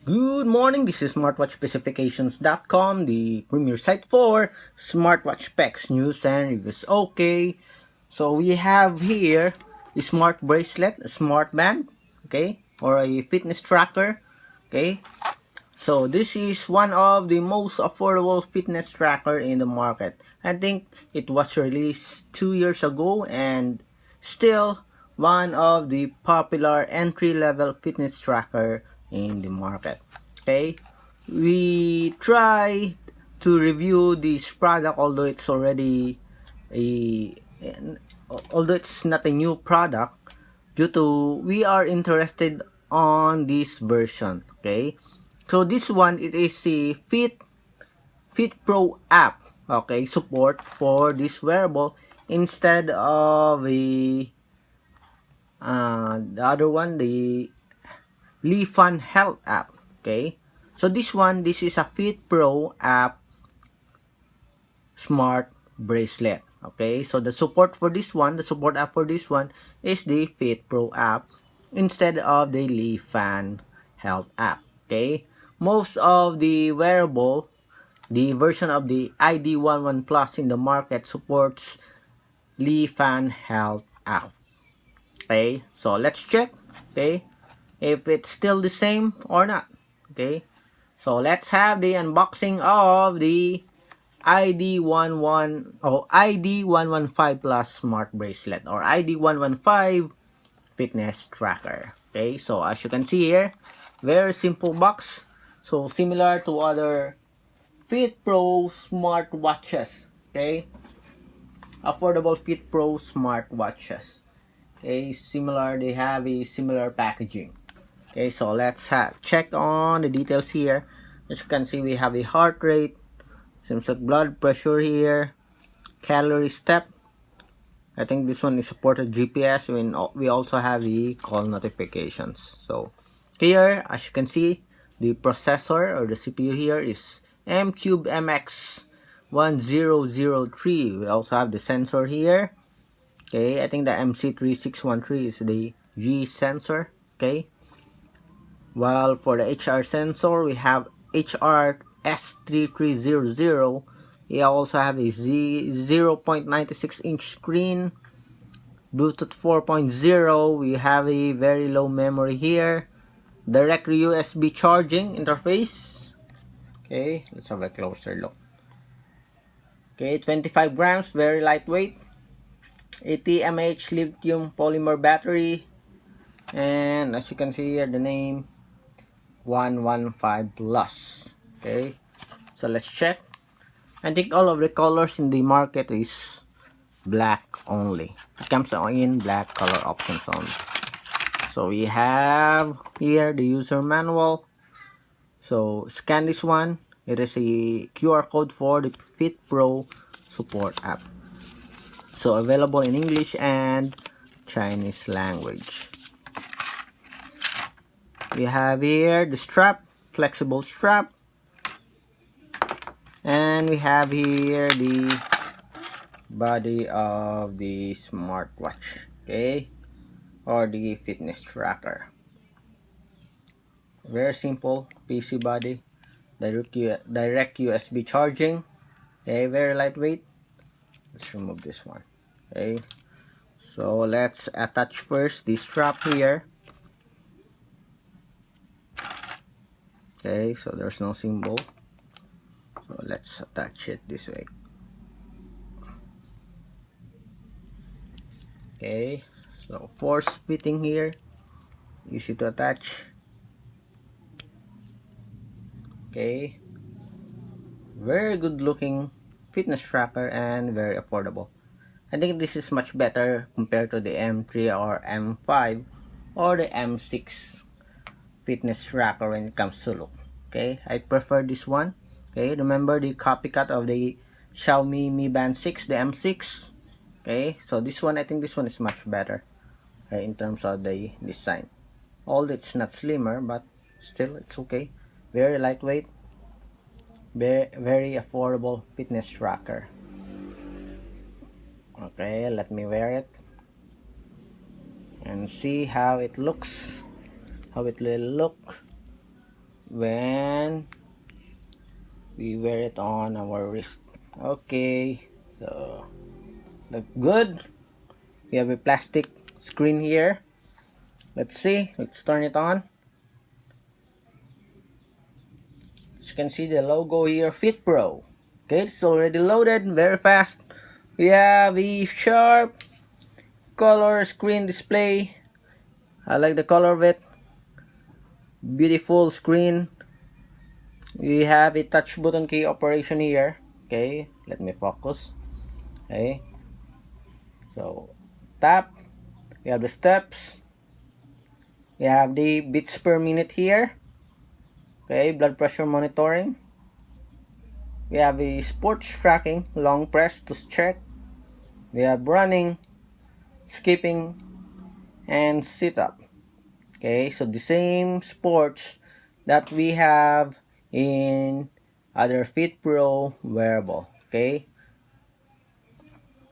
Good morning, this is smartwatchspecifications.com, the premier site for smartwatch specs, news, and reviews. Okay, so we have here the smart bracelet, a smart band, okay, or a fitness tracker, okay. So this is one of the most affordable fitness tracker in the market. I think it was released 2 years ago and still one of the popular entry-level fitness tracker in the market. Okay, we try to review this product a although it's not a new product due to we are interested on this version. Okay, so this one, it is a FitPro app, okay, support for this wearable instead of the other one, the Lifan Health app. Okay, so this is a FitPro app smart bracelet. Okay, so the support for this one, the support app for this one is the FitPro app instead of the Lifan Health app. Okay, most of the wearable, the version of the ID11 Plus in the market supports Lifan Health app. Okay, so let's check, okay, if it's still the same or not. Okay, so let's have the unboxing of the ID115 Plus Smart Bracelet or ID115 Fitness Tracker. Okay, so as you can see here, very simple box. So similar to other FitPro Smartwatches. Okay, affordable FitPro Smartwatches. Okay, similar, they have a similar packaging. Okay, so let's check on the details here. As you can see, we have a heart rate, seems like blood pressure here, calorie step. I think this one is supported GPS. We also have the call notifications. So here, as you can see, the processor or the CPU here is M-Cube MX1003. We also have the sensor here. Okay, I think the MC3613 is the G sensor. Okay, while for the HR sensor, we have HR S3300. We also have a 0.96 inch screen, Bluetooth 4.0. We have a very low memory here, direct USB charging interface. Okay, let's have a closer look. Okay, 25 grams, very lightweight, 80 mAh lithium polymer battery, and as you can see here, the name 115 Plus. Okay, so let's check. I think all of the colors in the market is black only. It comes in black color options only. So we have here the user manual. So scan this one. It is a QR code for the FitPro Support App. So available in English and Chinese language. We have here the strap, flexible strap. And we have here the body of the smartwatch, okay, or the fitness tracker. Very simple PC body, direct USB charging. Okay, very lightweight. Let's remove this one. Okay, so let's attach first the strap here. Okay, so there's no symbol, so let's attach it this way. Okay, so force fitting here, easy to attach. Okay, very good looking fitness tracker and very affordable. I think this is much better compared to the M3 or M5 or the M6 fitness tracker when it comes to look. Okay, I prefer this one. Okay, remember the copycat of the Xiaomi Mi Band 6, the M6. Okay, so this one, I think this one is much better, okay, in terms of the design. Although it's not slimmer, but still it's okay. Very lightweight, very affordable fitness tracker. Okay, let me wear it and see how it looks, how it will look when we wear it on our wrist. Okay, so look good. We have a plastic screen here. Let's see, let's turn it on. As you can see the logo here, FitPro. Okay, it's already loaded very fast. We have a sharp color screen display. I like the color of it. Beautiful screen. We have a touch button key operation here. Okay, let me focus. Okay, so tap. We have the steps. We have the beats per minute here. Okay, blood pressure monitoring. We have a sports tracking, long press to check. We have running, skipping, and sit up. Okay, so the same sports that we have in other FitPro wearable. Okay,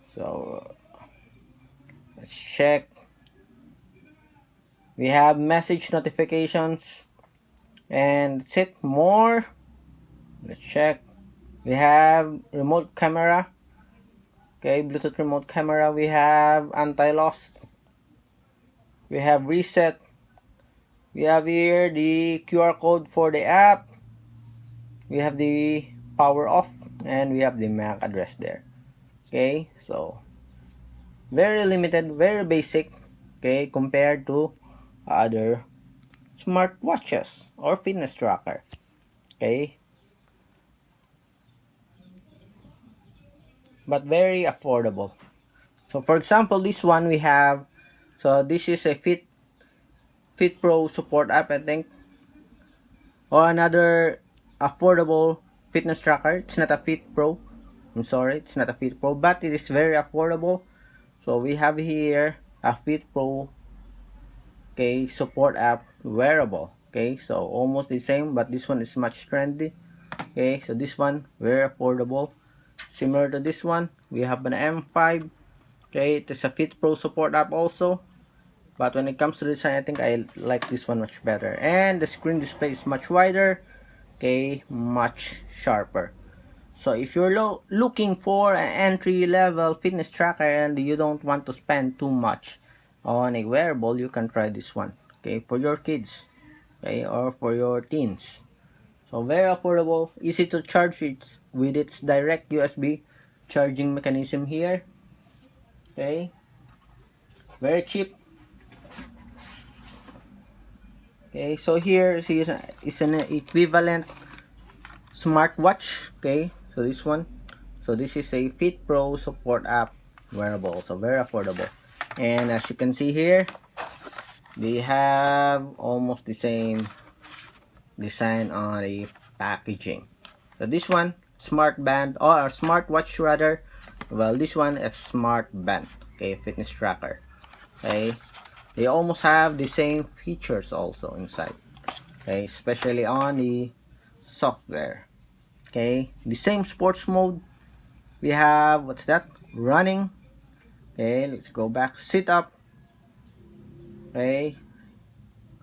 so let's check. We have message notifications and set more. Let's check. We have remote camera. Okay, Bluetooth remote camera. We have anti-lost. We have reset. We have here the QR code for the app. We have the power off, and we have the MAC address there. Okay, so very limited, very basic. Okay, compared to other smartwatches or fitness tracker. Okay, but very affordable. So for example, this one we have. So this is a FitPro Support App, I think, or another affordable fitness tracker. It's not a FitPro. I'm sorry, it's not a FitPro, but it is very affordable. So we have here a FitPro, okay, support app wearable. Okay, so almost the same, but this one is much trendy. Okay, so this one very affordable. Similar to this one, we have an M5. Okay, it is a FitPro support app also. But when it comes to design, I think I like this one much better. And the screen display is much wider. Okay, much sharper. So if you're looking for an entry-level fitness tracker and you don't want to spend too much on a wearable, you can try this one. Okay, for your kids, okay, or for your teens. So very affordable, easy to charge it with its direct USB charging mechanism here. Okay, very cheap. Okay, so here is an equivalent smartwatch. Okay, so this one. So this is a FitPro support app wearable. So very affordable. And as you can see here, they have almost the same design on the packaging. So this one, Smartband or Smartwatch rather. Well, this one is Smartband. Okay, fitness tracker. Okay, they almost have the same features also inside. Okay, especially on the software. Okay, the same sports mode. We have, what's that? Running. Okay, let's go back. Sit up. Okay,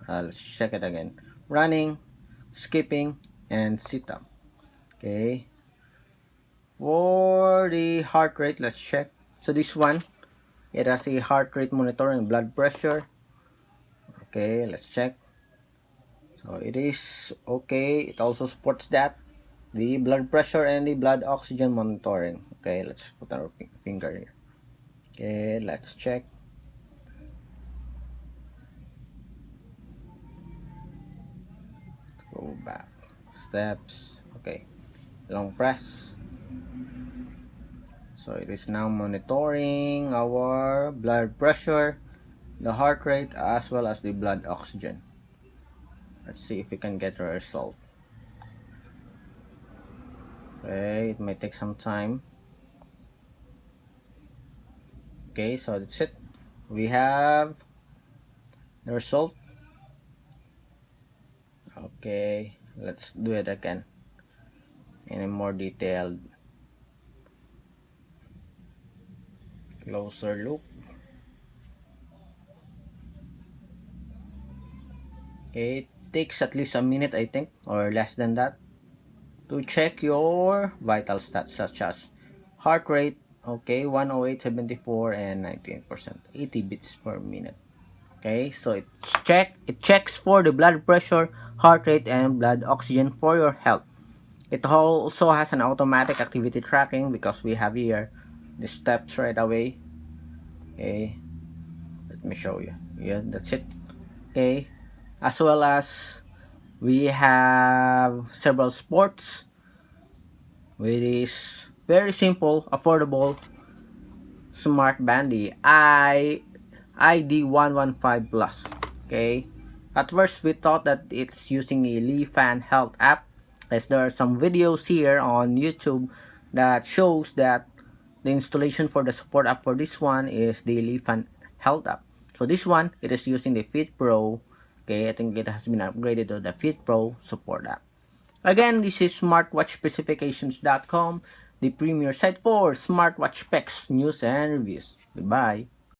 let's check it again. Running, skipping, and sit up. Okay, for the heart rate, let's check. So this one, it has a heart rate monitoring, blood pressure. Okay, let's check. So it is okay. It also supports that. The blood pressure and the blood oxygen monitoring. Okay, let's put our finger here. Okay, let's check. Go back. Steps. Okay. Long press. So it is now monitoring our blood pressure, the heart rate, as well as the blood oxygen. Let's see if we can get a result. Okay, it may take some time. Okay, so that's it. We have the result. Okay, let's do it again in a more detailed, closer look. Okay, takes at least a minute, I think, or less than that, to check your vital stats such as heart rate, okay, 108, 74, and 19%, 80 beats per minute. Okay, so it checks for the blood pressure, heart rate, and blood oxygen for your health. It also has an automatic activity tracking because we have here the steps right away. Okay, let me show you. Yeah, that's it. Okay, as well as we have several sports, which is very simple, affordable, Smartband, the ID11 Plus. Okay, at first we thought that it's using a Fan Health app, as there are some videos here on YouTube that shows that the installation for the support app for this one is the Fan Health app. So this one, it is using the FitPro. Okay, I think it has been upgraded to the FitPro support app. Again, this is smartwatchspecifications.com, the premier site for smartwatch specs, news, and reviews. Goodbye.